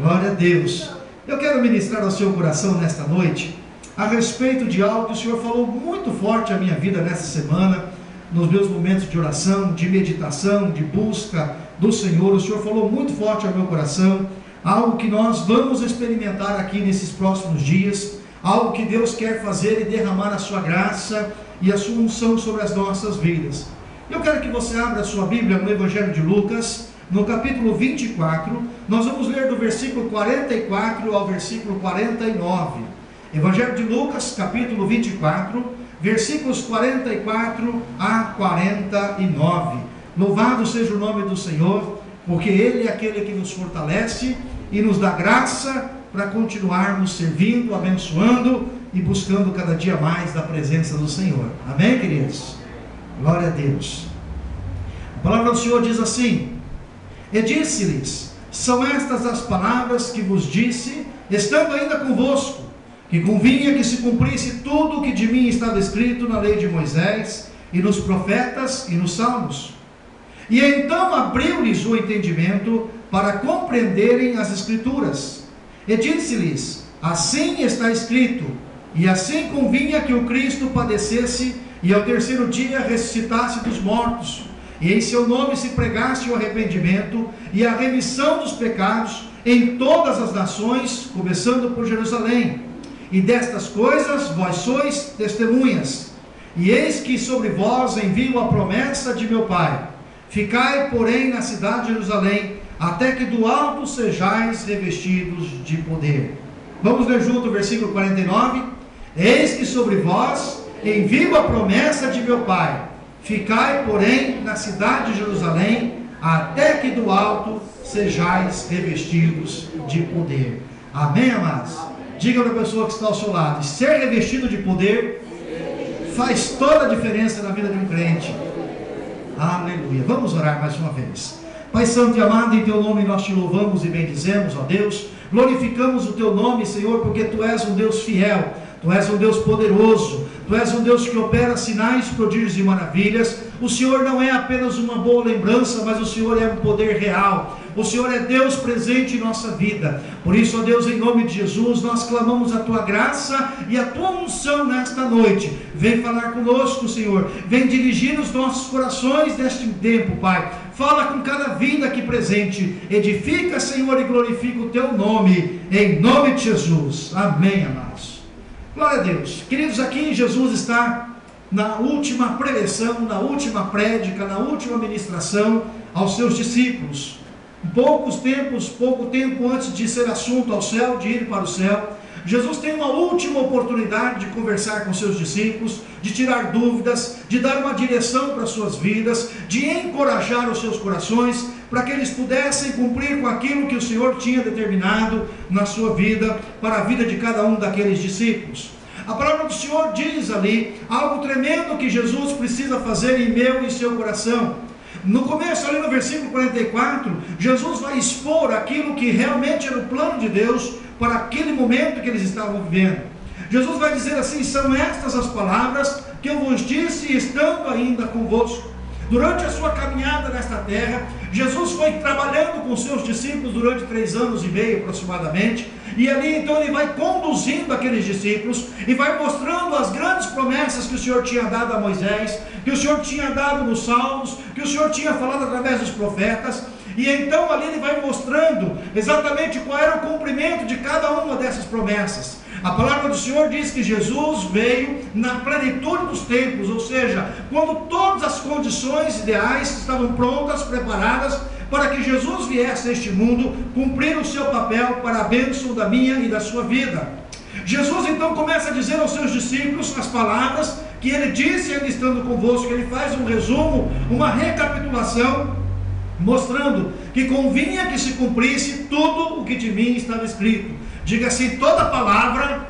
Glória a Deus. Eu quero ministrar ao seu coração nesta noite a respeito de algo que o Senhor falou muito forte à minha vida nessa semana, nos meus momentos de oração, de meditação, de busca do Senhor. O Senhor falou muito forte ao meu coração, algo que nós vamos experimentar aqui nesses próximos dias, algo que Deus quer fazer e derramar a sua graça e a sua unção sobre as nossas vidas. Eu quero que você abra a sua Bíblia no Evangelho de Lucas, no capítulo 24, nós vamos ler do versículo 44 ao versículo 49. Evangelho de Lucas, capítulo 24, versículos 44 a 49. Louvado seja o nome do Senhor, porque Ele é aquele que nos fortalece e nos dá graça para continuarmos servindo, abençoando e buscando cada dia mais da presença do Senhor. Amém, queridos? Glória a Deus. A palavra do Senhor diz assim: e disse-lhes: são estas as palavras que vos disse, estando ainda convosco, que convinha que se cumprisse tudo o que de mim estava escrito na lei de Moisés, e nos profetas, e nos salmos. E então abriu-lhes o entendimento, para compreenderem as Escrituras. E disse-lhes: assim está escrito, e assim convinha que o Cristo padecesse, e ao terceiro dia ressuscitasse dos mortos, e em seu nome se pregasse o arrependimento e a remissão dos pecados em todas as nações, começando por Jerusalém. E destas coisas vós sois testemunhas. E eis que sobre vós envio a promessa de meu Pai. Ficai, porém, na cidade de Jerusalém, até que do alto sejais revestidos de poder. Vamos ler junto o versículo 49. Eis que sobre vós envio a promessa de meu Pai. Ficai, porém, na cidade de Jerusalém, até que do alto sejais revestidos de poder. Amém, amados? Diga para a pessoa que está ao seu lado: ser revestido de poder faz toda a diferença na vida de um crente. Aleluia. Vamos orar mais uma vez. Pai santo e amado, em teu nome nós te louvamos e bendizemos, ó Deus. Glorificamos o teu nome, Senhor, porque tu és um Deus fiel, tu és um Deus poderoso, tu és um Deus que opera sinais, prodígios e maravilhas. O Senhor não é apenas uma boa lembrança, mas o Senhor é um poder real. O Senhor é Deus presente em nossa vida. Por isso, ó Deus, em nome de Jesus, nós clamamos a tua graça e a tua unção nesta noite. Vem falar conosco, Senhor. Vem dirigir os nossos corações neste tempo, Pai. Fala com cada vida aqui presente. Edifica, Senhor, e glorifica o teu nome, em nome de Jesus. Amém, amados. Glória a Deus. Queridos, aqui Jesus está na última preleção, na última prédica, na última ministração aos seus discípulos. Pouco tempo antes de ser assunto ao céu, de ir para o céu, Jesus tem uma última oportunidade de conversar com seus discípulos, de tirar dúvidas, de dar uma direção para as suas vidas, de encorajar os seus corações, para que eles pudessem cumprir com aquilo que o Senhor tinha determinado na sua vida, para a vida de cada um daqueles discípulos. A palavra do Senhor diz ali algo tremendo que Jesus precisa fazer em meu e seu coração. No começo, ali no versículo 44, Jesus vai expor aquilo que realmente era o plano de Deus para aquele momento que eles estavam vivendo. Jesus vai dizer assim: são estas as palavras que eu vos disse estando ainda convosco. Durante a sua caminhada nesta terra, Jesus foi trabalhando com seus discípulos durante 3 anos e meio aproximadamente, e ali então ele vai conduzindo aqueles discípulos e vai mostrando as grandes promessas que o Senhor tinha dado a Moisés, que o Senhor tinha dado nos Salmos, que o Senhor tinha falado através dos profetas. E então ali ele vai mostrando exatamente qual era o cumprimento de cada uma dessas promessas. A palavra do Senhor diz que Jesus veio na plenitude dos tempos, ou seja, quando todas as condições ideais estavam prontas, preparadas, para que Jesus viesse a este mundo cumprir o seu papel para a bênção da minha e da sua vida. Jesus então começa a dizer aos seus discípulos as palavras que ele disse ainda estando convosco. Ele faz um resumo, uma recapitulação, mostrando que convinha que se cumprisse tudo o que de mim estava escrito. Diga assim: toda palavra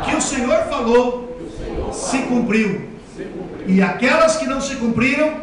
que o Senhor falou se cumpriu, e aquelas que não se cumpriram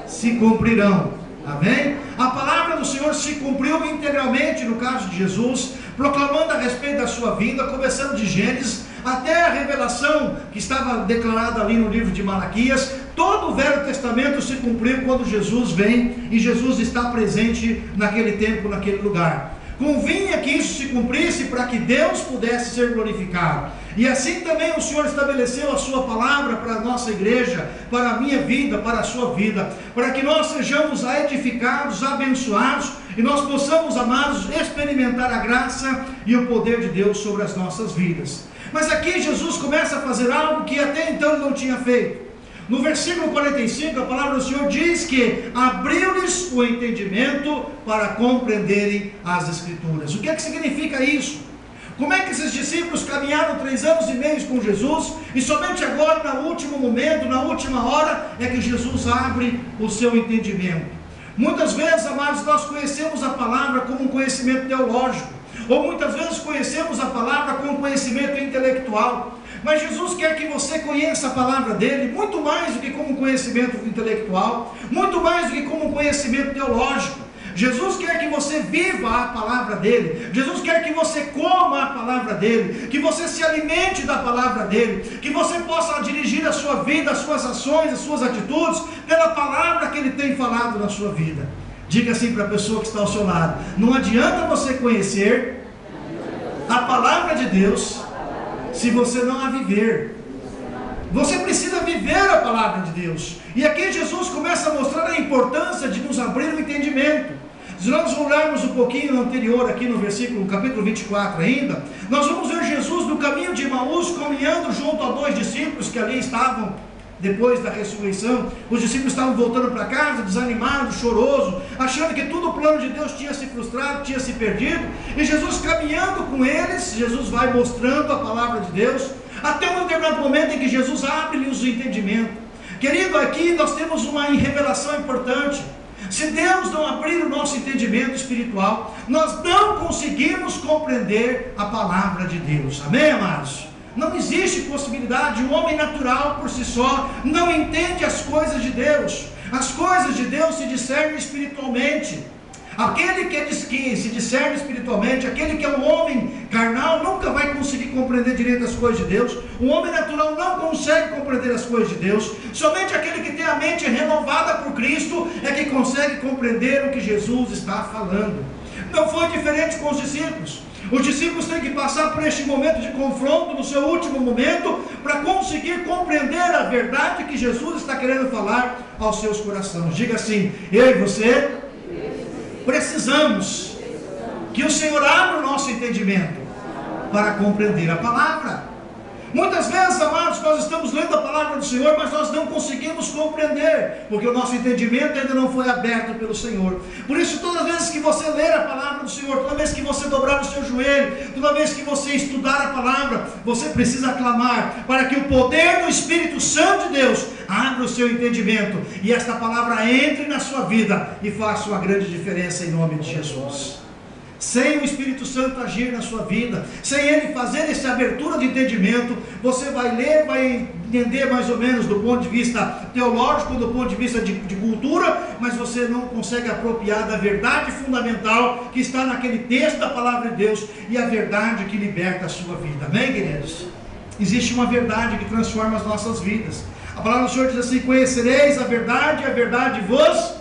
se cumprirão. Amém? A palavra do Senhor se cumpriu integralmente no caso de Jesus, proclamando a respeito da sua vinda, começando de Gênesis até a revelação que estava declarada ali no livro de Malaquias. Todo o Velho Testamento se cumpriu quando Jesus vem, e Jesus está presente naquele tempo, naquele lugar. Convinha que isso se cumprisse para que Deus pudesse ser glorificado. E assim também o Senhor estabeleceu a sua palavra para a nossa igreja, para a minha vida, para a sua vida, para que nós sejamos edificados, abençoados, e nós possamos, amados, experimentar a graça e o poder de Deus sobre as nossas vidas. Mas aqui Jesus começa a fazer algo que até então ele não tinha feito. No versículo 45, a palavra do Senhor diz que abriu-lhes o entendimento para compreenderem as Escrituras. O que é que significa isso? Como é que esses discípulos caminharam 3 anos e meio com Jesus, e somente agora, no último momento, na última hora, é que Jesus abre o seu entendimento? Muitas vezes, amados, nós conhecemos a palavra como um conhecimento teológico, ou muitas vezes conhecemos a palavra como um conhecimento intelectual. Mas Jesus quer que você conheça a palavra dele muito mais do que como um conhecimento intelectual, muito mais do que como um conhecimento teológico. Jesus quer que você viva a palavra dele. Jesus quer que você coma a palavra dele, que você se alimente da palavra dele, que você possa dirigir a sua vida, as suas ações, as suas atitudes pela palavra que ele tem falado na sua vida. Diga assim para a pessoa que está ao seu lado: não adianta você conhecer a palavra de Deus se você não a viver. Você precisa viver a palavra de Deus. E aqui Jesus começa a mostrar a importância de nos abrir o entendimento. Se nós olharmos um pouquinho anterior, aqui no versículo, capítulo 24 ainda, nós vamos ver Jesus no caminho de Emaús, caminhando junto a 2 discípulos que ali estavam depois da ressurreição. Os discípulos estavam voltando para casa, desanimados, chorosos, achando que todo o plano de Deus tinha se frustrado, tinha se perdido. E Jesus caminhando com eles, Jesus vai mostrando a palavra de Deus, até um determinado momento em que Jesus abre-lhes o entendimento. Querido, aqui nós temos uma revelação importante. Se Deus não abrir o nosso entendimento espiritual, nós não conseguimos compreender a palavra de Deus. Amém, amados? Não existe possibilidade. O homem natural por si só não entende as coisas de Deus. As coisas de Deus se discernem espiritualmente. Aquele que se discerne espiritualmente, aquele que é um homem carnal, nunca vai conseguir compreender direito as coisas de Deus. O homem natural não consegue compreender as coisas de Deus. Somente aquele que tem a mente renovada por Cristo é que consegue compreender o que Jesus está falando. Não foi diferente com os discípulos. Os discípulos têm que passar por este momento de confronto, no seu último momento, para conseguir compreender a verdade que Jesus está querendo falar aos seus corações. Diga assim: eu e você precisamos que o Senhor abra o nosso entendimento para compreender a palavra. Muitas vezes, amados, nós estamos lendo a palavra do Senhor, mas nós não conseguimos compreender, porque o nosso entendimento ainda não foi aberto pelo Senhor. Por isso, todas as vezes que você ler a palavra do Senhor, toda vez que você dobrar o seu joelho, toda vez que você estudar a palavra, você precisa clamar para que o poder do Espírito Santo de Deus abra o seu entendimento, e esta palavra entre na sua vida e faça uma grande diferença em nome de Jesus. Sem o Espírito Santo agir na sua vida, sem Ele fazer essa abertura de entendimento, você vai ler, vai entender mais ou menos do ponto de vista teológico, do ponto de vista de cultura, mas você não consegue apropriar da verdade fundamental que está naquele texto da palavra de Deus, e a verdade que liberta a sua vida. Amém, queridos? Existe uma verdade que transforma as nossas vidas. A palavra do Senhor diz assim: conhecereis a verdade vos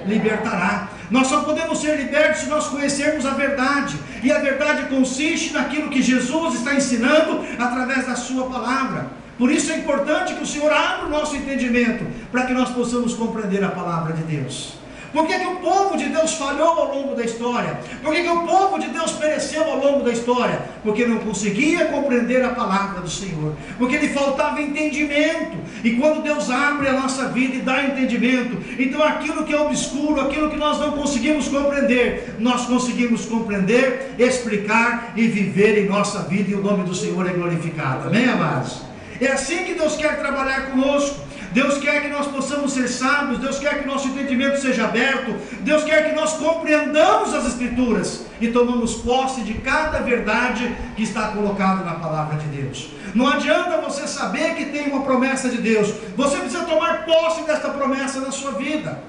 libertará. Nós só podemos ser libertos se nós conhecermos a verdade, e a verdade consiste naquilo que Jesus está ensinando através da sua palavra. Por isso é importante que o Senhor abra o nosso entendimento, para que nós possamos compreender a palavra de Deus. Por que o povo de Deus falhou ao longo da história? Por que o povo de Deus pereceu ao longo da história? Porque não conseguia compreender a palavra do Senhor, porque lhe faltava entendimento. E quando Deus abre a nossa vida e dá entendimento, então aquilo que é obscuro, aquilo que nós não conseguimos compreender, nós conseguimos compreender, explicar e viver em nossa vida, e o nome do Senhor é glorificado. Amém, amados? É assim que Deus quer trabalhar conosco. Deus quer que nós possamos ser sábios, Deus quer que nosso entendimento seja aberto, Deus quer que nós compreendamos as Escrituras e tomamos posse de cada verdade que está colocada na palavra de Deus. Não adianta você saber que tem uma promessa de Deus, você precisa tomar posse desta promessa na sua vida.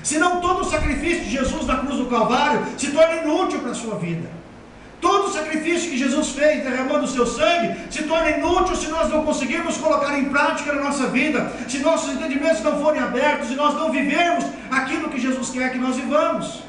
Senão todo o sacrifício de Jesus na cruz do Calvário se torna inútil para a sua vida. Todo o sacrifício que Jesus fez, derramando o seu sangue, se torna inútil se nós não conseguirmos colocar em prática na nossa vida, se nossos entendimentos não forem abertos, se nós não vivermos aquilo que Jesus quer que nós vivamos.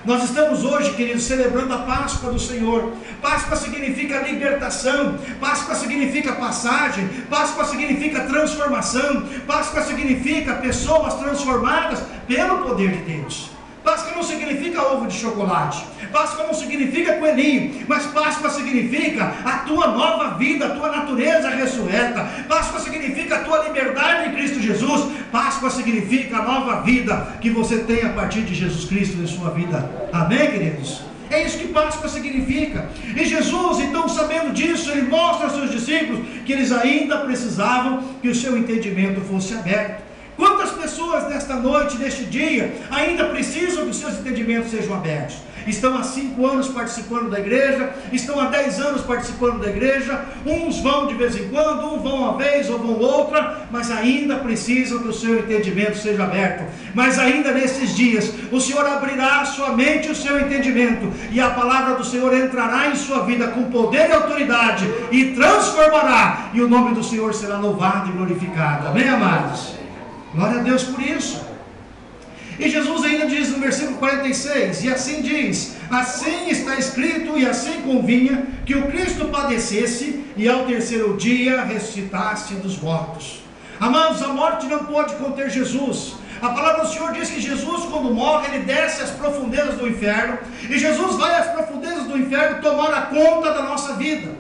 Nós estamos hoje, queridos, celebrando a Páscoa do Senhor. Páscoa significa libertação, Páscoa significa passagem, Páscoa significa transformação, Páscoa significa pessoas transformadas pelo poder de Deus. Páscoa não significa ovo de chocolate, Páscoa não significa coelhinho, mas Páscoa significa a tua nova vida, a tua natureza ressurreta. Páscoa significa a tua liberdade em Cristo Jesus. Páscoa significa a nova vida que você tem a partir de Jesus Cristo em sua vida. Amém, queridos? É isso que Páscoa significa. E Jesus, então, sabendo disso, ele mostra aos seus discípulos que eles ainda precisavam que o seu entendimento fosse aberto. Quantas pessoas nesta noite, neste dia, ainda precisam que os seus entendimentos sejam abertos? Estão há 5 anos participando da igreja, estão há 10 anos participando da igreja, uns vão de vez em quando, uns vão uma vez ou vão outra, mas ainda precisam que o seu entendimento seja aberto. Mas ainda nesses dias, o Senhor abrirá a sua mente e o seu entendimento, e a palavra do Senhor entrará em sua vida com poder e autoridade, e transformará, e o nome do Senhor será louvado e glorificado. Amém, amados? Glória a Deus por isso. E Jesus ainda diz no versículo 46, e assim diz: assim está escrito e assim convinha que o Cristo padecesse e ao terceiro dia ressuscitasse dos mortos. Amados, a morte não pode conter Jesus. A palavra do Senhor diz que Jesus, quando morre, ele desce às profundezas do inferno, e Jesus vai às profundezas do inferno tomar a conta da nossa vida.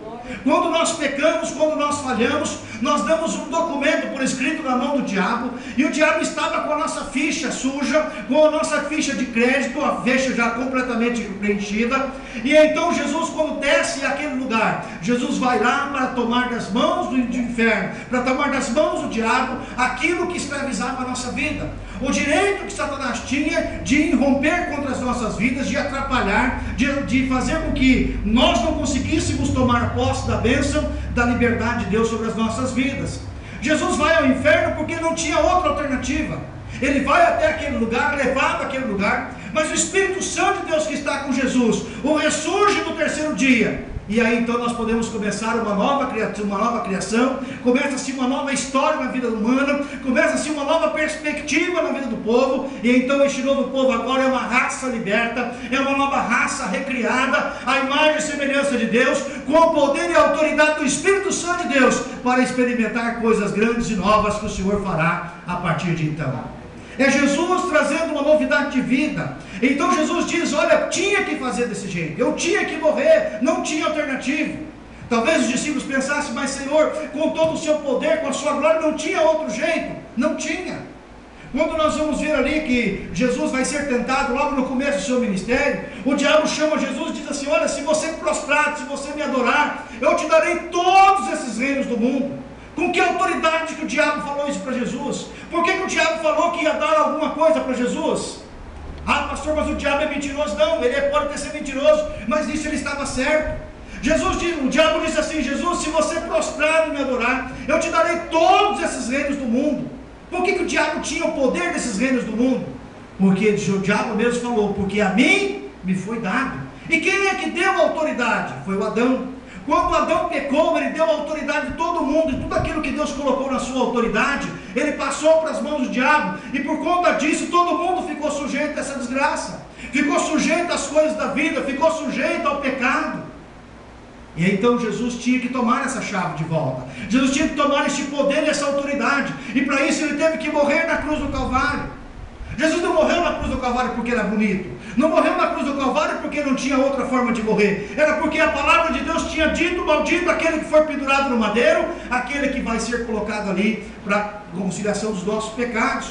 Quando nós pecamos, quando nós falhamos, nós damos um documento por escrito na mão do diabo, e o diabo estava com a nossa ficha suja, com a nossa ficha de crédito, a ficha já completamente preenchida. E então Jesus, quando desce àquele lugar, Jesus vai lá para tomar das mãos do inferno, para tomar das mãos do diabo aquilo que escravizava a nossa vida, o direito que Satanás tinha de irromper contra as nossas vidas, de atrapalhar, de fazer com que nós não conseguíssemos tomar posse da bênção da liberdade de Deus sobre as nossas vidas. Jesus vai ao inferno porque não tinha outra alternativa. Ele vai até aquele lugar, levado àquele lugar, mas o Espírito Santo de Deus que está com Jesus o ressurge no terceiro dia. E aí então nós podemos começar uma nova criação, começa-se uma nova história na vida humana, começa-se uma nova perspectiva na vida do povo, e então este novo povo agora é uma raça liberta, é uma nova raça recriada, à imagem e semelhança de Deus, com o poder e a autoridade do Espírito Santo de Deus, para experimentar coisas grandes e novas que o Senhor fará a partir de então. É Jesus trazendo uma novidade de vida. Então Jesus diz: olha, tinha que fazer desse jeito, eu tinha que morrer, não tinha alternativa. Talvez os discípulos pensassem: mas Senhor, com todo o seu poder, com a sua glória, não tinha outro jeito. Não tinha. Quando nós vamos ver ali que Jesus vai ser tentado logo no começo do seu ministério, o diabo chama Jesus e diz assim: olha, se você prostrar, se você me adorar, eu te darei todos esses reinos do mundo. Com que autoridade que o diabo falou isso para Jesus? Por que o diabo falou que ia dar alguma coisa para Jesus? Ah, pastor, mas o diabo é mentiroso. Não, ele pode até ser mentiroso, mas nisso ele estava certo. O diabo disse assim: Jesus, se você prostrar e me adorar, eu te darei todos esses reinos do mundo. Por que o diabo tinha o poder desses reinos do mundo? Porque o diabo mesmo falou: porque a mim me foi dado. E quem é que deu a autoridade? Foi o Adão. Quando Adão pecou, ele deu a autoridade de todo mundo, e tudo aquilo que Deus colocou na sua autoridade, ele passou para as mãos do diabo, e por conta disso todo mundo ficou sujeito a essa desgraça, ficou sujeito às coisas da vida, ficou sujeito ao pecado. E então Jesus tinha que tomar essa chave de volta, Jesus tinha que tomar esse poder e essa autoridade, e para isso ele teve que morrer na cruz do Calvário. Jesus não morreu na cruz do Calvário porque era bonito, não morreu na cruz do Calvário porque não tinha outra forma de morrer, era porque a palavra de Deus tinha dito: maldito aquele que for pendurado no madeiro, aquele que vai ser colocado ali para a conciliação dos nossos pecados.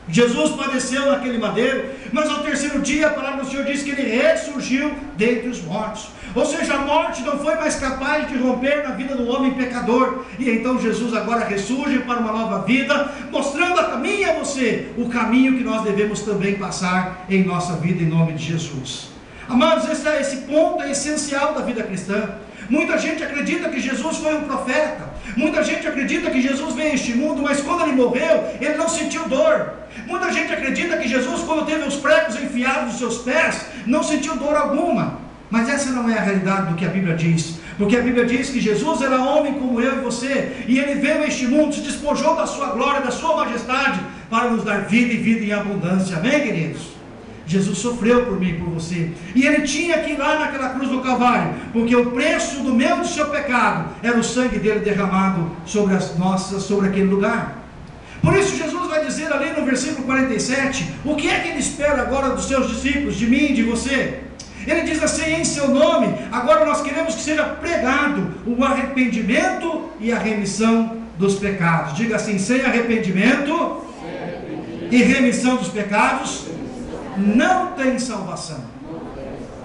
Jesus padeceu naquele madeiro, mas ao terceiro dia a palavra do Senhor diz que ele ressurgiu dentre os mortos. Ou seja, a morte não foi mais capaz de romper na vida do homem pecador. E então Jesus agora ressurge para uma nova vida, mostrando a mim e a você o caminho que nós devemos também passar em nossa vida, em nome de Jesus. Amados, esse ponto é essencial da vida cristã. Muita gente acredita que Jesus foi um profeta, muita gente acredita que Jesus veio a este mundo, mas quando ele morreu, ele não sentiu dor. Muita gente acredita que Jesus, quando teve os pregos enfiados nos seus pés, não sentiu dor alguma. Mas essa não é a realidade do que a Bíblia diz, porque a Bíblia diz que Jesus era homem como eu e você, e ele veio a este mundo, se despojou da sua glória, da sua majestade, para nos dar vida e vida em abundância. Amém, queridos? Jesus sofreu por mim e por você, e Ele tinha que ir lá naquela cruz do Calvário, porque o preço do meu e do seu pecado era o sangue dele derramado sobre aquele lugar. Por isso Jesus vai dizer ali no versículo 47, o que é que Ele espera agora dos seus discípulos, de mim e de você? Ele diz assim: em seu nome, agora nós queremos que seja pregado o arrependimento e a remissão dos pecados. Diga assim: sem arrependimento e remissão dos pecados, não tem salvação.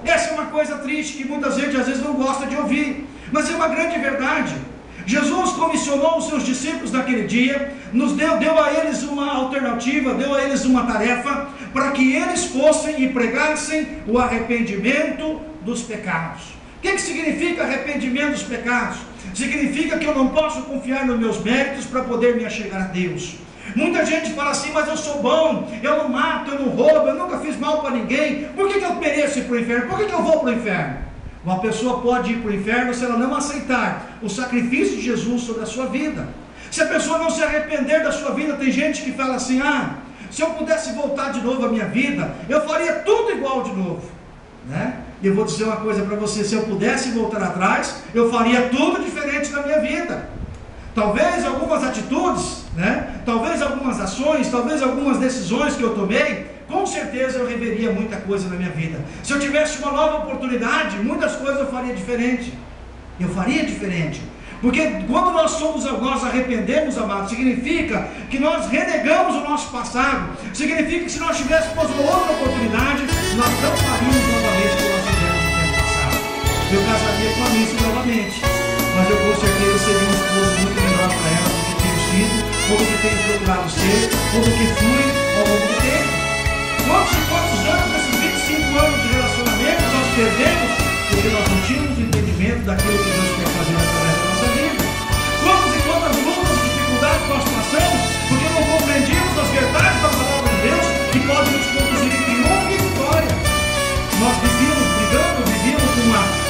Essa é uma coisa triste que muita gente às vezes não gosta de ouvir, mas é uma grande verdade. Jesus comissionou os seus discípulos naquele dia, deu a eles uma alternativa, deu a eles uma tarefa, para que eles fossem e pregassem o arrependimento dos pecados. O que significa arrependimento dos pecados? Significa que eu não posso confiar nos meus méritos para poder me achegar a Deus. Muita gente fala assim: mas eu sou bom, eu não mato, eu não roubo, eu nunca fiz mal para ninguém, por que eu mereço ir para o inferno? Por que eu vou para o inferno? Uma pessoa pode ir para o inferno se ela não aceitar o sacrifício de Jesus sobre a sua vida. Se a pessoa não se arrepender da sua vida, tem gente que fala assim: se eu pudesse voltar de novo a minha vida, eu faria tudo igual de novo, né? E eu vou dizer uma coisa para você: se eu pudesse voltar atrás, eu faria tudo diferente na minha vida. Talvez algumas atitudes, né? Talvez algumas ações, talvez algumas decisões que eu tomei, com certeza eu reveria muita coisa na minha vida. Se eu tivesse uma nova oportunidade, muitas coisas eu faria diferente. Eu faria diferente. Porque quando nós arrependemos, amados, significa que nós renegamos o nosso passado. Significa que se nós tivéssemos uma outra oportunidade, nós não faríamos novamente o que nós fizemos no tempo passado. Eu casaria com a Alice novamente, mas eu com certeza seria um esposo muito melhor para ela do que tenho sido, ou do que tenho procurado ser, ou do que fui ao longo do tempo. Quantos anos desses 25 anos de relacionamento nós perdemos porque nós não tínhamos entendimento daquilo que Deus quer fazer através da nossa vida? Quantas lutas e dificuldades nós passamos porque não compreendíamos as verdades da palavra de Deus que podem nos conduzir em triunfo e vitória? Nós vivíamos brigando, vivíamos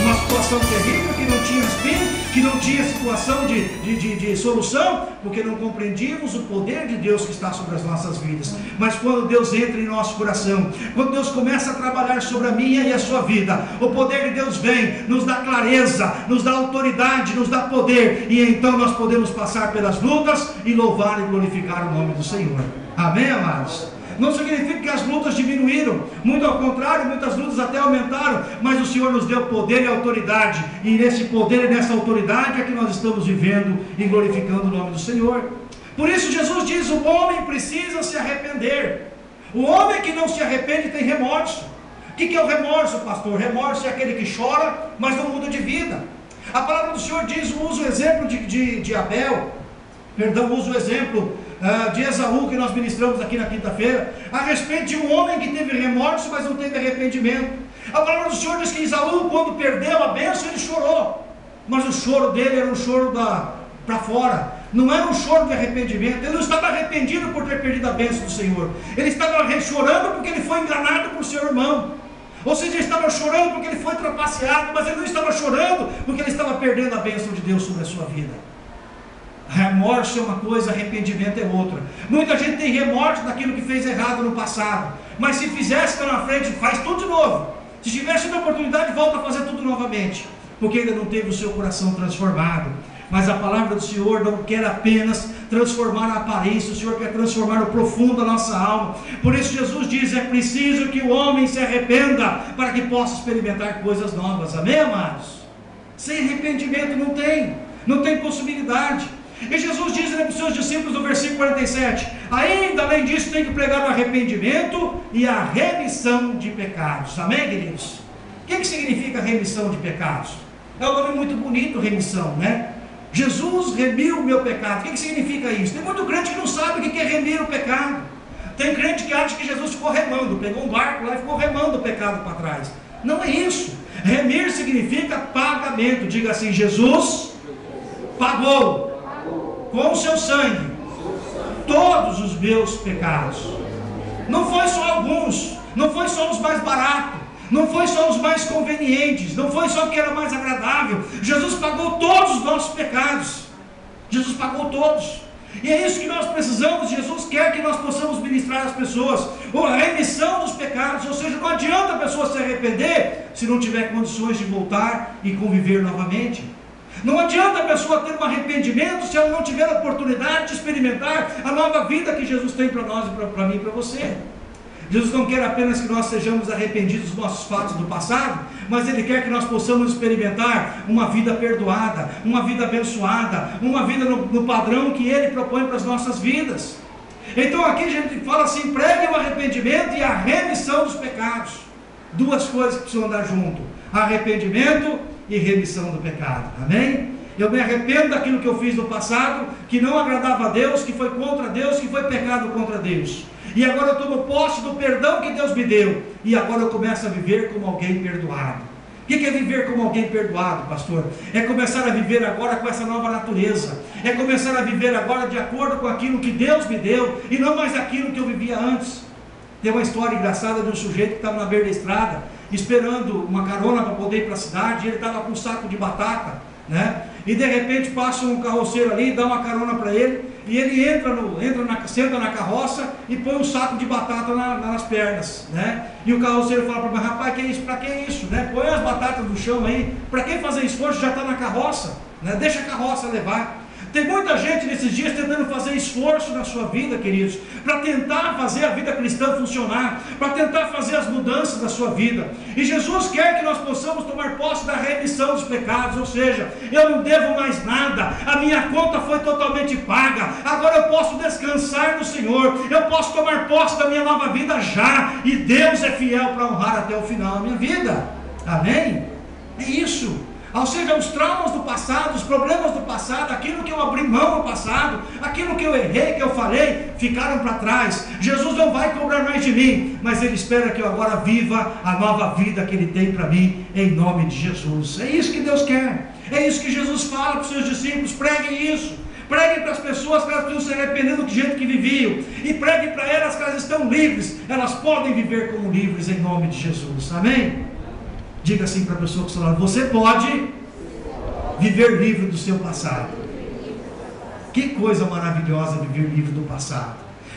uma situação terrível que não tinha fim, que não tinha situação de solução, porque não compreendíamos o poder de Deus que está sobre as nossas vidas. Mas quando Deus entra em nosso coração, quando Deus começa a trabalhar sobre a minha e a sua vida, o poder de Deus vem, nos dá clareza, nos dá autoridade, nos dá poder, e então nós podemos passar pelas lutas e louvar e glorificar o nome do Senhor. Amém, amados? Não significa que as lutas diminuíram, muito ao contrário, muitas lutas até aumentaram, mas o Senhor nos deu poder e autoridade, e nesse poder e nessa autoridade é que nós estamos vivendo e glorificando o nome do Senhor. Por isso Jesus diz: o homem precisa se arrepender. O homem que não se arrepende tem remorso. O que é o remorso, pastor? Remorso é aquele que chora, mas não muda de vida. A palavra do Senhor diz, usa o exemplo de Abel, usa o exemplo de Esaú, que nós ministramos aqui na quinta-feira, a respeito de um homem que teve remorso, mas não teve arrependimento. A palavra do Senhor diz que Esaú, quando perdeu a bênção, ele chorou, mas o choro dele era um choro para fora, não era um choro de arrependimento. Ele não estava arrependido por ter perdido a bênção do Senhor, ele estava chorando porque ele foi enganado por seu irmão. Ou seja, ele estava chorando porque ele foi trapaceado, mas ele não estava chorando porque ele estava perdendo a bênção de Deus sobre a sua vida. Remorso é uma coisa, arrependimento é outra. Muita gente tem remorso daquilo que fez errado no passado, mas se fizesse lá na frente, faz tudo de novo. Se tivesse uma oportunidade, volta a fazer tudo novamente, porque ainda não teve o seu coração transformado. Mas a palavra do Senhor não quer apenas transformar a aparência, o Senhor quer transformar o profundo da nossa alma. Por isso Jesus diz: é preciso que o homem se arrependa para que possa experimentar coisas novas. Amém, amados? Sem arrependimento não tem possibilidade. E Jesus diz para os seus discípulos no versículo 47, ainda além disso tem que pregar o arrependimento e a remissão de pecados. Amém, queridos? O que significa remissão de pecados? É um nome muito bonito, remissão, né? Jesus remiu o meu pecado. O que significa isso? Tem muito crente que não sabe o que é remir o pecado. Tem crente que acha que Jesus ficou remando, pegou um barco lá e ficou remando o pecado para trás. Não é isso. Remir significa pagamento. Diga assim: Jesus pagou com o seu sangue todos os meus pecados. Não foi só alguns, não foi só os mais baratos, não foi só os mais convenientes, não foi só o que era mais agradável. Jesus pagou todos os nossos pecados. Jesus pagou todos. E é isso que nós precisamos. Jesus quer que nós possamos ministrar às pessoas a remissão dos pecados. pecados. Ou seja, não adianta a pessoa se arrepender se não tiver condições de voltar e conviver novamente. Não adianta a pessoa ter um arrependimento se ela não tiver a oportunidade de experimentar a nova vida que Jesus tem para nós, para mim e para você. Jesus não quer apenas que nós sejamos arrependidos dos nossos fatos do passado, mas Ele quer que nós possamos experimentar uma vida perdoada, uma vida abençoada, uma vida no padrão que Ele propõe para as nossas vidas. Então aqui a gente fala assim: pregue o arrependimento e a remissão dos pecados. Duas coisas que precisam andar junto: arrependimento e remissão do pecado. Amém? Eu me arrependo daquilo que eu fiz no passado, que não agradava a Deus, que foi contra Deus, que foi pecado contra Deus. E agora eu tomo posse do perdão que Deus me deu, e agora eu começo a viver como alguém perdoado. O que é viver como alguém perdoado, pastor? É começar a viver agora com essa nova natureza, é começar a viver agora de acordo com aquilo que Deus me deu, e não mais aquilo que eu vivia antes. Tem uma história engraçada de um sujeito que estava na beira da estrada, esperando uma carona para poder ir para a cidade, e ele estava com um saco de batata, né? E de repente passa um carroceiro ali, dá uma carona para ele, e ele senta na carroça e põe um saco de batata nas pernas, né? E o carroceiro fala para mim: rapaz, que é isso? Para que isso, né? Põe as batatas no chão aí, para que fazer esforço? Já está na carroça, né? Deixa a carroça levar. Tem muita gente nesses dias tentando fazer esforço na sua vida, queridos, para tentar fazer a vida cristã funcionar, para tentar fazer as mudanças da sua vida. E Jesus quer que nós possamos tomar posse da remissão dos pecados, ou seja, eu não devo mais nada, a minha conta foi totalmente paga, agora eu posso descansar no Senhor, eu posso tomar posse da minha nova vida já, e Deus é fiel para honrar até o final da minha vida. Amém? É isso. Ou seja, os traumas do passado, os problemas do passado, aquilo que eu abri mão no passado, aquilo que eu errei, que eu falei, ficaram para trás. Jesus não vai cobrar mais de mim, mas Ele espera que eu agora viva a nova vida que Ele tem para mim, em nome de Jesus. É isso que Deus quer, é isso que Jesus fala para os seus discípulos: preguem isso. Preguem para as pessoas que elas precisam se arrepender do jeito que viviam, e preguem para elas que elas estão livres, elas podem viver como livres em nome de Jesus. Amém? Diga assim para a pessoa que está lá: você pode viver livre do seu passado. Que coisa maravilhosa viver livre do passado.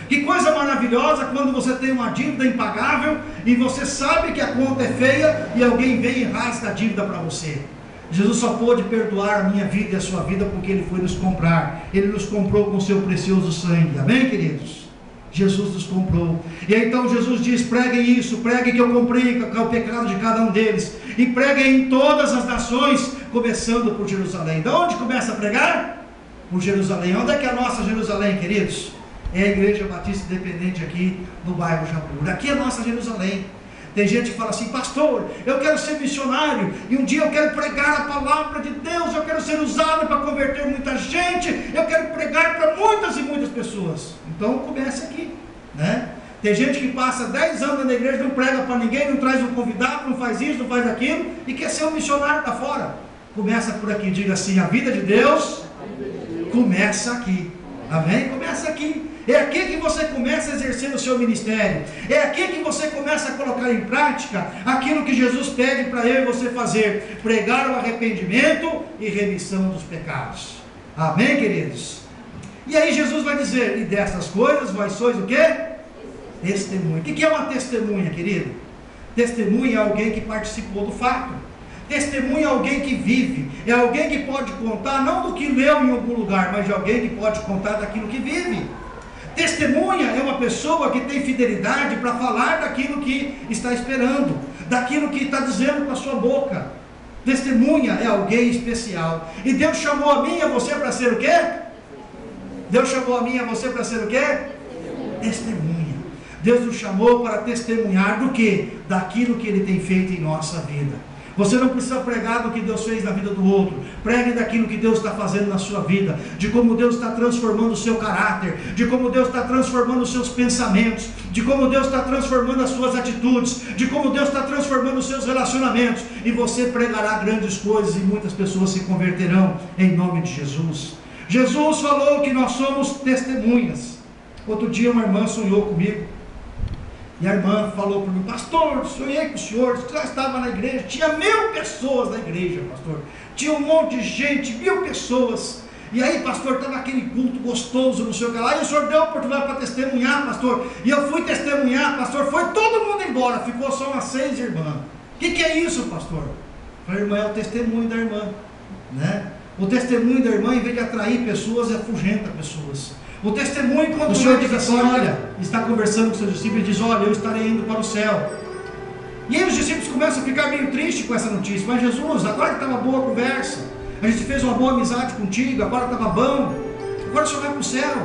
Que coisa maravilhosa quando você tem uma dívida impagável e você sabe que a conta é feia e alguém vem e rasga a dívida para você. Jesus só pôde perdoar a minha vida e a sua vida porque Ele foi nos comprar. Ele nos comprou com o seu precioso sangue. Amém, queridos? Jesus nos comprou. E então Jesus diz: preguem isso, preguem que eu comprei o pecado de cada um deles, e preguem em todas as nações, começando por Jerusalém. De onde começa a pregar? Por Jerusalém. Onde é que é a nossa Jerusalém, queridos? É a Igreja Batista Independente aqui no bairro Japur. Aqui é a nossa Jerusalém. Tem gente que fala assim: pastor, eu quero ser missionário, e um dia eu quero pregar a palavra de Deus, eu quero ser usado para converter muita gente, eu quero pregar para muitas e muitas pessoas. Então comece aqui, né? Tem gente que passa 10 anos na igreja, não prega para ninguém, não traz um convidado, não faz isso, não faz aquilo, e quer ser um missionário lá fora. Começa por aqui, diga assim: a vida de Deus começa aqui. Amém? Começa aqui. É aqui que você começa a exercer o seu ministério. É aqui que você começa a colocar em prática aquilo que Jesus pede para eu e você fazer: pregar o arrependimento e remissão dos pecados. Amém, queridos? E aí Jesus vai dizer: e dessas coisas vós sois o quê? Testemunha. O que é uma testemunha, querido? Testemunha é alguém que participou do fato. Testemunha é alguém que vive, é alguém que pode contar não do que leu em algum lugar, mas de alguém que pode contar daquilo que vive. Testemunha é uma pessoa que tem fidelidade para falar daquilo que está esperando, daquilo que está dizendo com a sua boca. Testemunha é alguém especial. E Deus chamou a mim e a você para ser o quê? Deus chamou a mim e a você para ser o quê? Testemunha. Deus nos chamou para testemunhar do quê? Daquilo que Ele tem feito em nossa vida. Você não precisa pregar do que Deus fez na vida do outro. Pregue daquilo que Deus está fazendo na sua vida, de como Deus está transformando o seu caráter, de como Deus está transformando os seus pensamentos, de como Deus está transformando as suas atitudes, de como Deus está transformando os seus relacionamentos. E você pregará grandes coisas e muitas pessoas se converterão em nome de Jesus. Jesus falou que nós somos testemunhas. Outro dia uma irmã sonhou comigo. E a irmã falou para mim: pastor, sonhei com o senhor, já estava na igreja, tinha 1000 pessoas na igreja, pastor, tinha um monte de gente, 1000 pessoas, e aí, pastor, estava aquele culto gostoso, não sei o que lá, e o senhor deu a oportunidade para testemunhar, pastor, e eu fui testemunhar, pastor, foi todo mundo embora. embora, ficou só umas 6 irmãs. O que é isso, pastor? A irmã é o testemunho da irmã, né? O testemunho da irmã, em vez de atrair pessoas, afugenta pessoas. O testemunho, quando o Senhor diz assim, olha, está conversando com seus discípulos, diz, olha, eu estarei indo para o céu. E aí os discípulos começam a ficar meio tristes com essa notícia. Mas Jesus, agora que estava boa a conversa, a gente fez uma boa amizade contigo, agora estava bom, agora o Senhor vai para o céu.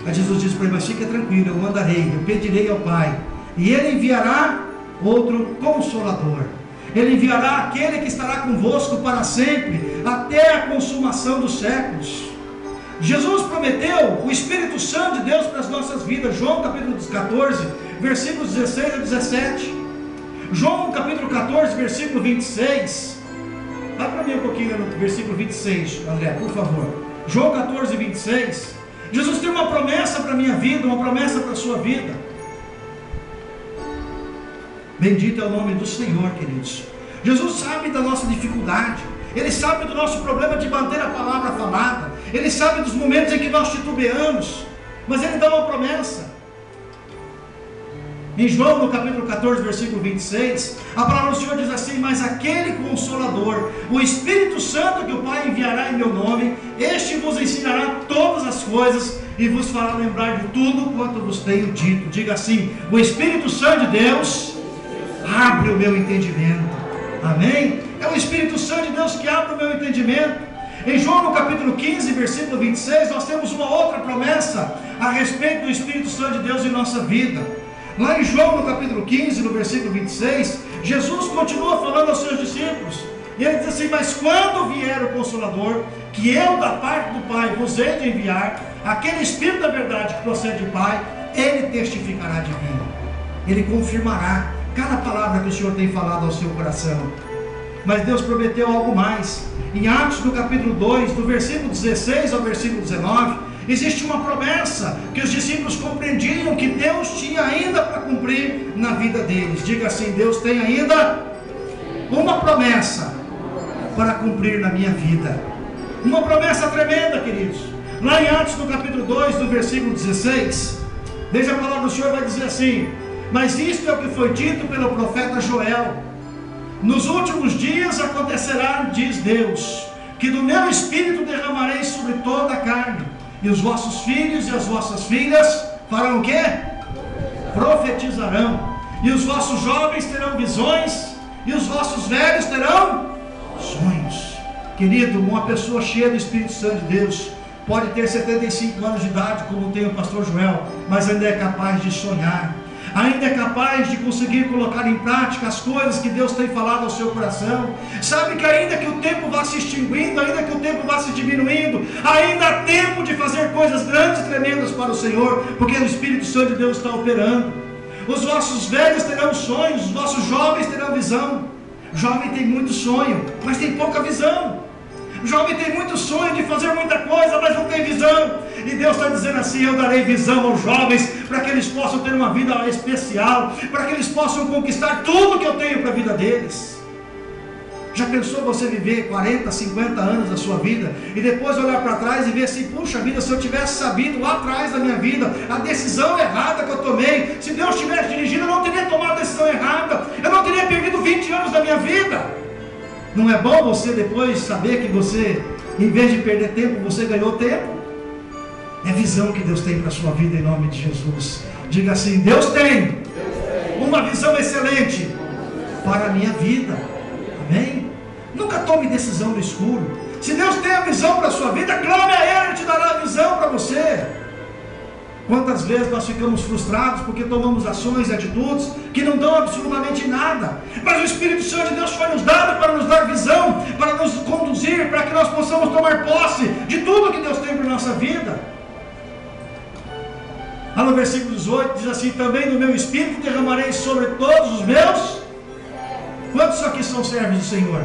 Aí Jesus diz para ele, mas fica tranquilo, eu mandarei, eu pedirei ao Pai, e Ele enviará outro Consolador. Ele enviará aquele que estará convosco para sempre, até a consumação dos séculos. Jesus prometeu o Espírito Santo de Deus para as nossas vidas. João capítulo 14, versículos 16 a 17. João capítulo 14, versículo 26. Vai para mim um pouquinho no versículo 26, André, por favor. João 14, 26. Jesus tem uma promessa para a minha vida, uma promessa para a sua vida. Bendito é o nome do Senhor, queridos. Jesus sabe da nossa dificuldade, Ele sabe do nosso problema de manter a palavra falada, Ele sabe dos momentos em que nós titubeamos, mas Ele dá uma promessa. Em João, no capítulo 14, versículo 26, a palavra do Senhor diz assim, mas aquele Consolador, o Espírito Santo que o Pai enviará em meu nome, este vos ensinará todas as coisas e vos fará lembrar de tudo quanto vos tenho dito. Diga assim, o Espírito Santo de Deus abre o meu entendimento. Amém? É o Espírito Santo de Deus que abre o meu entendimento. Em João no capítulo 15, versículo 26, nós temos uma outra promessa a respeito do Espírito Santo de Deus em nossa vida. Lá em João no capítulo 15, no versículo 26, Jesus continua falando aos seus discípulos, e Ele diz assim, mas quando vier o Consolador, que eu da parte do Pai vos hei de enviar, aquele Espírito da verdade que procede do Pai, Ele testificará de mim, Ele confirmará cada palavra que o Senhor tem falado ao seu coração. Mas Deus prometeu algo mais. Em Atos no capítulo 2, do versículo 16 ao versículo 19, existe uma promessa que os discípulos compreendiam que Deus tinha ainda para cumprir na vida deles. Diga assim, Deus tem ainda uma promessa para cumprir na minha vida. Uma promessa tremenda, queridos. Lá em Atos no capítulo 2, do versículo 16, desde a palavra do Senhor vai dizer assim, mas isto é o que foi dito pelo profeta Joel, nos últimos dias acontecerá, diz Deus, que do meu Espírito derramarei sobre toda a carne, e os vossos filhos e as vossas filhas farão o quê? Profetizarão, e os vossos jovens terão visões, e os vossos velhos terão sonhos. Querido, uma pessoa cheia do Espírito Santo de Deus pode ter 75 anos de idade, como tem o pastor Joel, mas ainda é capaz de sonhar, ainda é capaz de conseguir colocar em prática as coisas que Deus tem falado ao seu coração. Sabe que ainda que o tempo vá se extinguindo, ainda que o tempo vá se diminuindo, ainda há tempo de fazer coisas grandes e tremendas para o Senhor, porque o Espírito Santo de Deus está operando. Os vossos velhos terão sonhos, os vossos jovens terão visão. O jovem tem muito sonho, mas tem pouca visão. O jovem tem muito sonho de fazer muita coisa, mas não tem visão. E Deus está dizendo assim, eu darei visão aos jovens, para que eles possam ter uma vida especial, para que eles possam conquistar tudo que eu tenho para a vida deles. Já pensou você viver 40, 50 anos da sua vida, e depois olhar para trás e ver assim, puxa vida, se eu tivesse sabido lá atrás da minha vida, a decisão errada que eu tomei, se Deus tivesse dirigido, eu não teria tomado a decisão errada, eu não teria perdido 20 anos da minha vida. Não é bom você depois saber que você, em vez de perder tempo, você ganhou tempo? É visão que Deus tem para a sua vida em nome de Jesus. Diga assim, Deus tem uma visão excelente para a minha vida. Amém? Nunca tome decisão no escuro. Se Deus tem a visão para a sua vida, clame a Ele, Ele te dará a visão para você. Quantas vezes nós ficamos frustrados porque tomamos ações e atitudes que não dão absolutamente nada, mas o Espírito Santo de Deus foi nos dado para nos dar visão, para nos conduzir, para que nós possamos tomar posse de tudo que Deus tem para a nossa vida. Lá no versículo 18 diz assim, também no meu Espírito derramarei sobre todos os meus. Quantos aqui são servos do Senhor?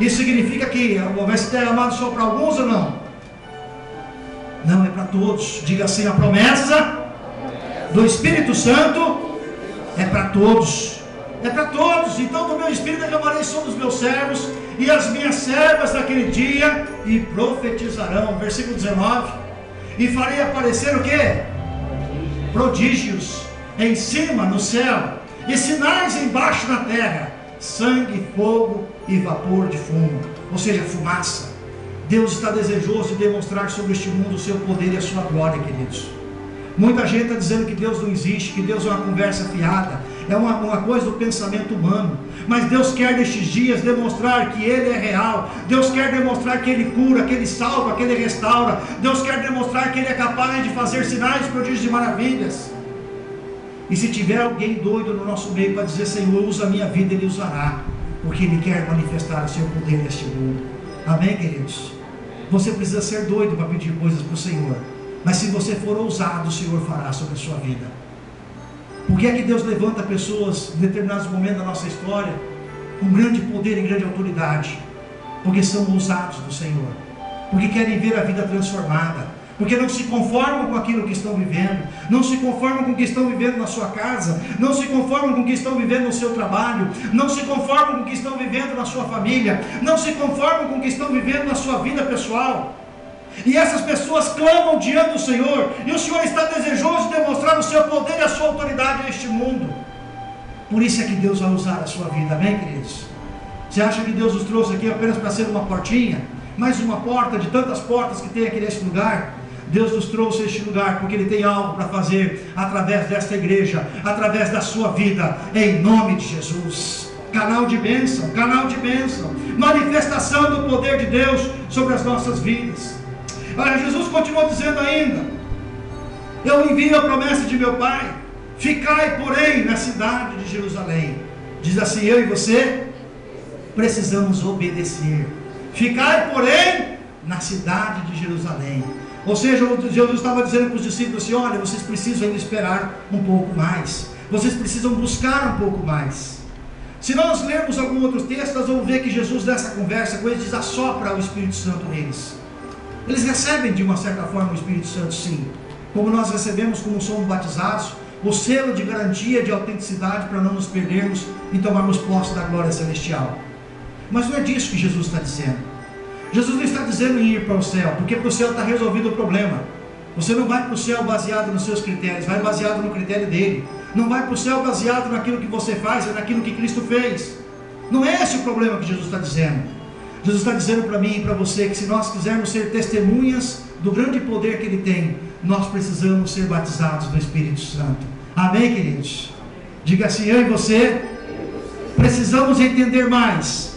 Isso significa que vai ser derramado só para alguns ou não? Não, é para todos. Diga assim, a promessa do Espírito Santo é para todos. É para todos. Então do meu Espírito derramarei sobre os meus servos e as minhas servas naquele dia, e profetizarão. Versículo 19. E farei aparecer o quê? Prodígios em cima no céu, e sinais embaixo na terra: sangue, fogo e vapor de fumo, ou seja, fumaça. Deus está desejoso de demonstrar sobre este mundo o seu poder e a sua glória, queridos. Muita gente está dizendo que Deus não existe, que Deus é uma conversa fiada, é uma coisa do pensamento humano. Mas Deus quer nestes dias demonstrar que Ele é real. Deus quer demonstrar que Ele cura, que Ele salva, que Ele restaura. Deus quer demonstrar que Ele é capaz de fazer sinais, prodígios e maravilhas. E se tiver alguém doido no nosso meio para dizer: Senhor, usa a minha vida, Ele usará, porque Ele quer manifestar o seu poder neste mundo. Amém, queridos? Você precisa ser doido para pedir coisas para o Senhor, mas se você for ousado, o Senhor fará sobre a sua vida. Por que é que Deus levanta pessoas em determinados momentos da nossa história com grande poder e grande autoridade? Porque são ousados do Senhor, porque querem ver a vida transformada, porque não se conformam com aquilo que estão vivendo, não se conformam com o que estão vivendo na sua casa, não se conformam com o que estão vivendo no seu trabalho, não se conformam com o que estão vivendo na sua família, não se conformam com o que estão vivendo na sua vida pessoal. E essas pessoas clamam diante do Senhor, e o Senhor está desejoso de demonstrar o seu poder e a sua autoridade neste mundo. Por isso é que Deus vai usar a sua vida, amém, queridos? Você acha que Deus nos trouxe aqui apenas para ser uma portinha? Mais uma porta de tantas portas que tem aqui neste lugar? Deus nos trouxe a este lugar porque Ele tem algo para fazer através desta igreja, através da sua vida, em nome de Jesus. Canal de bênção, manifestação do poder de Deus sobre as nossas vidas. Olha, Jesus continuou dizendo ainda: eu envio a promessa de meu Pai, ficai porém na cidade de Jerusalém. Diz assim: eu e você precisamos obedecer. Ficai porém na cidade de Jerusalém. Ou seja, Jesus estava dizendo para os discípulos assim: olha, vocês precisam ainda esperar um pouco mais, vocês precisam buscar um pouco mais. Se nós lermos algum outro texto, nós vamos ver que Jesus, nessa conversa com eles, diz: assopra o Espírito Santo neles. Eles recebem de uma certa forma o Espírito Santo, sim, como nós recebemos, como somos batizados, o selo de garantia, de autenticidade, para não nos perdermos e tomarmos posse da glória celestial. Mas não é disso que Jesus está dizendo. Jesus não está dizendo em ir para o céu, porque para o céu está resolvido o problema. Você não vai para o céu baseado nos seus critérios, vai baseado no critério dele. Não vai para o céu baseado naquilo que você faz, é naquilo que Cristo fez. Não é esse o problema que Jesus está dizendo. Jesus está dizendo para mim e para você que se nós quisermos ser testemunhas do grande poder que Ele tem, nós precisamos ser batizados no Espírito Santo. Amém, queridos? Diga assim: eu e você precisamos entender mais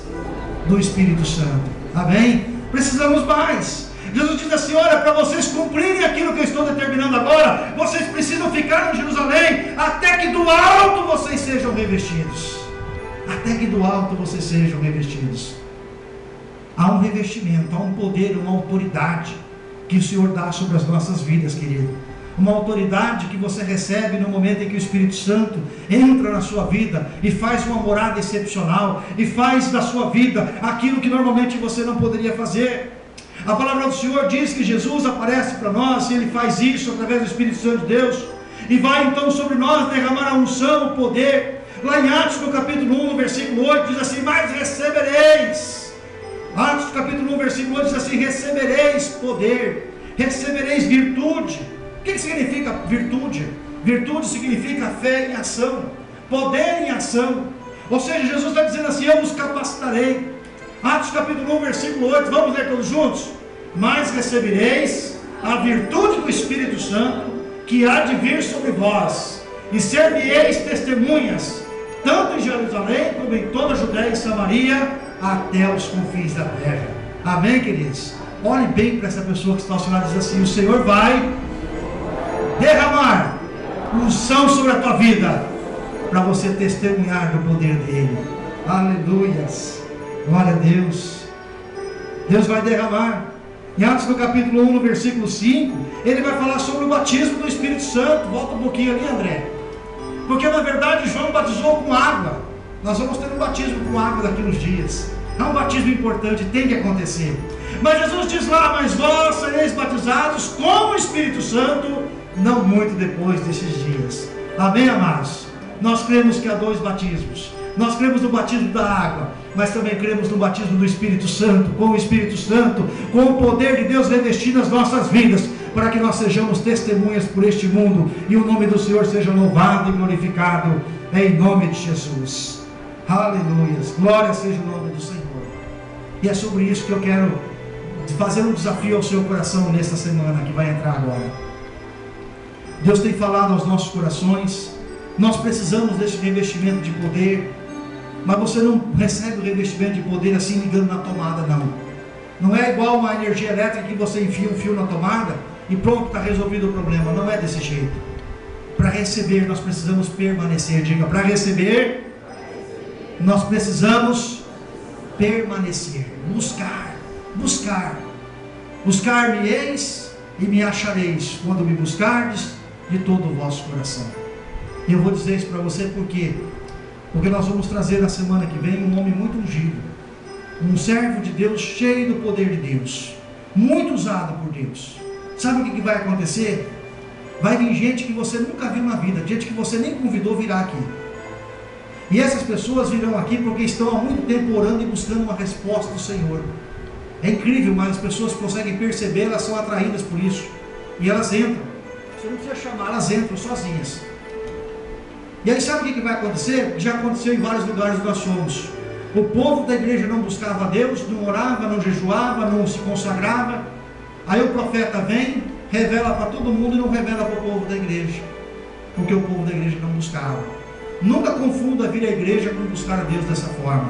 do Espírito Santo. Amém? Precisamos mais. Jesus diz assim: olha, para vocês cumprirem aquilo que eu estou determinando agora, vocês precisam ficar em Jerusalém, até que do alto vocês sejam revestidos. Até que do alto vocês sejam revestidos. Há um revestimento, há um poder, uma autoridade que o Senhor dá sobre as nossas vidas, querido. Uma autoridade que você recebe no momento em que o Espírito Santo entra na sua vida e faz uma morada excepcional, e faz da sua vida aquilo que normalmente você não poderia fazer. A palavra do Senhor diz que Jesus aparece para nós, e Ele faz isso através do Espírito Santo de Deus, e vai então sobre nós derramar a unção, o poder. Lá em Atos, no capítulo 1, no versículo 8, diz assim: mas recebereis. Atos capítulo 1, versículo 8 diz assim: recebereis poder, recebereis virtude. O que significa virtude? Virtude significa fé em ação, poder em ação. Ou seja, Jesus está dizendo assim: eu vos capacitarei. Atos capítulo 1, versículo 8, vamos ler todos juntos? Mas recebereis a virtude do Espírito Santo, que há de vir sobre vós, e ser-me-eis testemunhas, tanto em Jerusalém como em toda a Judéia e Samaria, até os confins da terra. Amém, queridos? Olhe bem para essa pessoa que está ao seu lado e diz assim: o Senhor vai derramar unção sobre a tua vida, para você testemunhar do poder dele. Aleluias, glória a Deus. Deus vai derramar. Em Atos no capítulo 1, no versículo 5, ele vai falar sobre o batismo do Espírito Santo. Volta um pouquinho ali, André, porque na verdade João batizou com água. Nós vamos ter um batismo com água daqui uns dias. É um batismo importante, tem que acontecer. Mas Jesus diz lá: mas vós sereis batizados com o Espírito Santo, não muito depois desses dias. Amém, amados? Nós cremos que há dois batismos. Nós cremos no batismo da água, mas também cremos no batismo do Espírito Santo, com o Espírito Santo, com o poder de Deus revestindo as nossas vidas, para que nós sejamos testemunhas por este mundo e o nome do Senhor seja louvado e glorificado em nome de Jesus. Aleluia, glória seja o nome do Senhor. E é sobre isso que eu quero fazer um desafio ao seu coração nesta semana que vai entrar agora. Deus tem falado aos nossos corações, nós precisamos desse revestimento de poder, mas você não recebe o revestimento de poder assim ligando na tomada, não. Não é igual uma energia elétrica que você enfia um fio na tomada e pronto, está resolvido o problema. Não é desse jeito. Para receber nós precisamos permanecer. Diga, para receber nós precisamos permanecer, buscar-me-eis e me achareis quando me buscardes de todo o vosso coração. E eu vou dizer isso para você porque nós vamos trazer na semana que vem um homem muito ungido, um servo de Deus cheio do poder de Deus, muito usado por Deus. Sabe o que vai acontecer? Vai vir gente que você nunca viu na vida, gente que você nem convidou virá aqui. E essas pessoas virão aqui porque estão há muito tempo orando e buscando uma resposta do Senhor. É incrível, mas as pessoas conseguem perceber, elas são atraídas por isso. E elas entram. Você não precisa chamar, elas entram sozinhas. E aí sabe o que vai acontecer? Já aconteceu em vários lugares que nós fomos. O povo da igreja não buscava a Deus, não orava, não jejuava, não se consagrava. Aí o profeta vem, revela para todo mundo e não revela para o povo da igreja. Porque o povo da igreja não buscava. Nunca confunda vir à igreja com buscar a Deus dessa forma.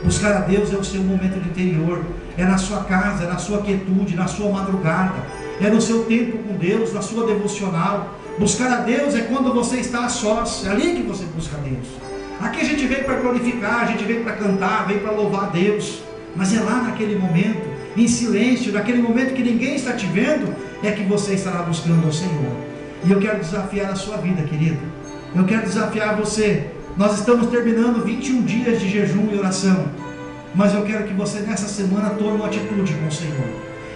Buscar a Deus é o seu momento de interior, é na sua casa, é na sua quietude, na sua madrugada, é no seu tempo com Deus, na sua devocional. Buscar a Deus é quando você está a sós, é ali que você busca a Deus. Aqui a gente vem para glorificar, a gente vem para cantar, vem para louvar a Deus, mas é lá naquele momento, em silêncio, naquele momento que ninguém está te vendo, é que você estará buscando ao Senhor. E eu quero desafiar a sua vida, querido. Eu quero desafiar você. Nós estamos terminando 21 dias de jejum e oração, mas eu quero que você nessa semana tome uma atitude com o Senhor.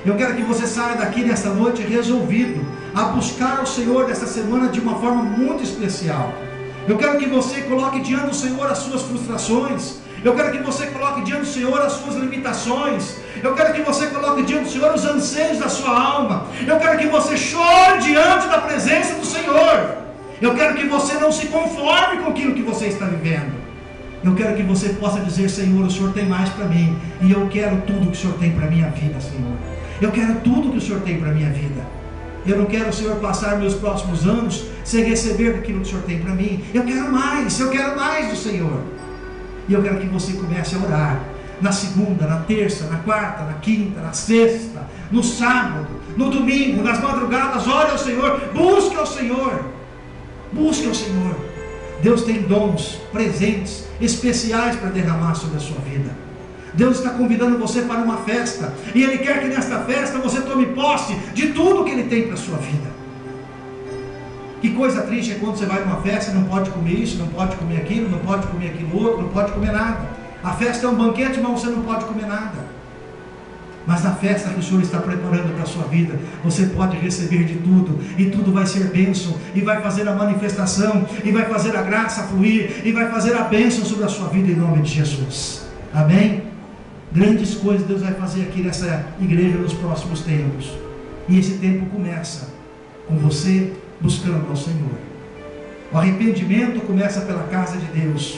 Eu quero que você saia daqui nessa noite resolvido a buscar o Senhor dessa semana de uma forma muito especial. Eu quero que você coloque diante do Senhor as suas frustrações. Eu quero que você coloque diante do Senhor as suas limitações. Eu quero que você coloque diante do Senhor os anseios da sua alma. Eu quero que você chore diante da presença do Senhor. Eu quero que você não se conforme com aquilo que você está vivendo. Eu quero que você possa dizer: Senhor, o Senhor tem mais para mim, e eu quero tudo que o Senhor tem para a minha vida, Senhor. Eu quero tudo que o Senhor tem para a minha vida. Eu não quero, Senhor, passar meus próximos anos sem receber aquilo que o Senhor tem para mim. Eu quero mais do Senhor. E eu quero que você comece a orar na segunda, na terça, na quarta, na quinta, na sexta, no sábado, no domingo, nas madrugadas. Ore ao Senhor, busque ao Senhor. Busque ao Senhor. Deus tem dons, presentes especiais para derramar sobre a sua vida. Deus está convidando você para uma festa, e Ele quer que nesta festa você tome posse de tudo que Ele tem para a sua vida. Que coisa triste é quando você vai numa festa e não pode comer isso, não pode comer aquilo, não pode comer aquilo outro, não pode comer nada. A festa é um banquete, mas você não pode comer nada. Mas na festa que o Senhor está preparando para a sua vida, você pode receber de tudo, e tudo vai ser bênção, e vai fazer a manifestação, e vai fazer a graça fluir, e vai fazer a bênção sobre a sua vida em nome de Jesus. Amém? Grandes coisas Deus vai fazer aqui nessa igreja nos próximos tempos. E esse tempo começa com você buscando ao Senhor. O arrependimento começa pela casa de Deus.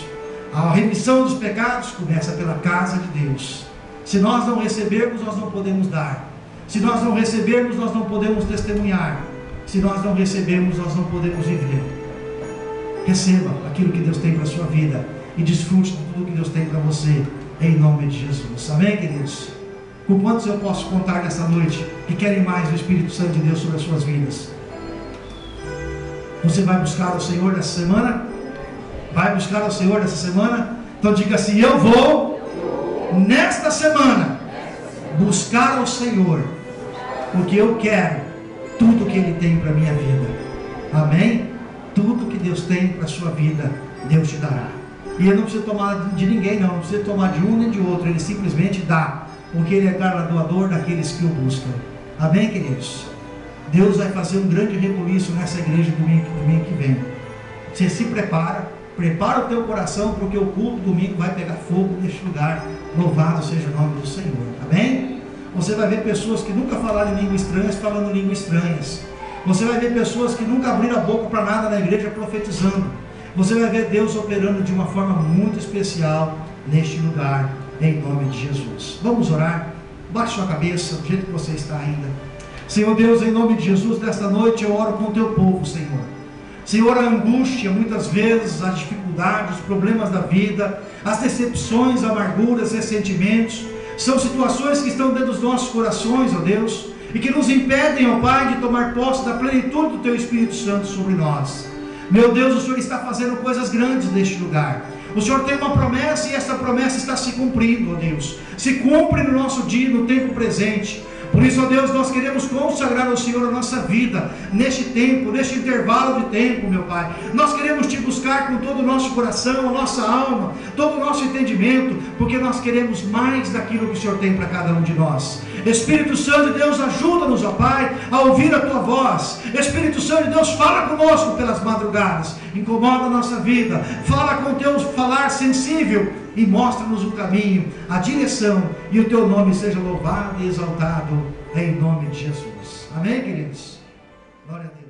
A remissão dos pecados começa pela casa de Deus. Se nós não recebermos, nós não podemos dar. Se nós não recebermos, nós não podemos testemunhar. Se nós não recebermos, nós não podemos viver. Receba aquilo que Deus tem para a sua vida e desfrute de tudo que Deus tem para você, em nome de Jesus. Amém, queridos? Com quantos eu posso contar nessa noite que querem mais do Espírito Santo de Deus sobre as suas vidas? Você vai buscar o Senhor nessa semana? Vai buscar o Senhor nessa semana? Então diga assim: eu vou nesta semana buscar ao Senhor, porque eu quero tudo que Ele tem para a minha vida. Amém? Tudo que Deus tem para a sua vida, Deus te dará. E Ele não precisa tomar de ninguém, não precisa tomar de um nem de outro. Ele simplesmente dá, porque Ele é galardoador daqueles que o buscam. Amém, queridos? Deus vai fazer um grande rebuliço nessa igreja domingo que vem. Você se prepara o teu coração, porque o culto domingo vai pegar fogo neste lugar. Louvado seja o nome do Senhor. Amém? Você vai ver pessoas que nunca falaram em línguas estranhas falando línguas estranhas. Você vai ver pessoas que nunca abriram a boca para nada na igreja profetizando. Você vai ver Deus operando de uma forma muito especial neste lugar, em nome de Jesus. Vamos orar? Baixe sua cabeça, do jeito que você está ainda. Senhor Deus, em nome de Jesus, nesta noite eu oro com o teu povo, Senhor. Senhor, a angústia, muitas vezes, as dificuldades, os problemas da vida, as decepções, amarguras, ressentimentos, são situações que estão dentro dos nossos corações, ó Deus, e que nos impedem, ó Pai, de tomar posse da plenitude do teu Espírito Santo sobre nós. Meu Deus, o Senhor está fazendo coisas grandes neste lugar. O Senhor tem uma promessa e essa promessa está se cumprindo, ó Deus. Se cumpre no nosso dia, no tempo presente. Por isso, ó Deus, nós queremos consagrar ao Senhor a nossa vida, neste tempo, neste intervalo de tempo, meu Pai. Nós queremos Te buscar com todo o nosso coração, a nossa alma, todo o nosso entendimento, porque nós queremos mais daquilo que o Senhor tem para cada um de nós. Espírito Santo de Deus, ajuda-nos, ó Pai, a ouvir a Tua voz. Espírito Santo de Deus, fala conosco pelas madrugadas, incomoda a nossa vida, fala com o Teu falar sensível, e mostra-nos o caminho, a direção, e o Teu nome seja louvado e exaltado, em nome de Jesus. Amém, queridos? Glória a Deus.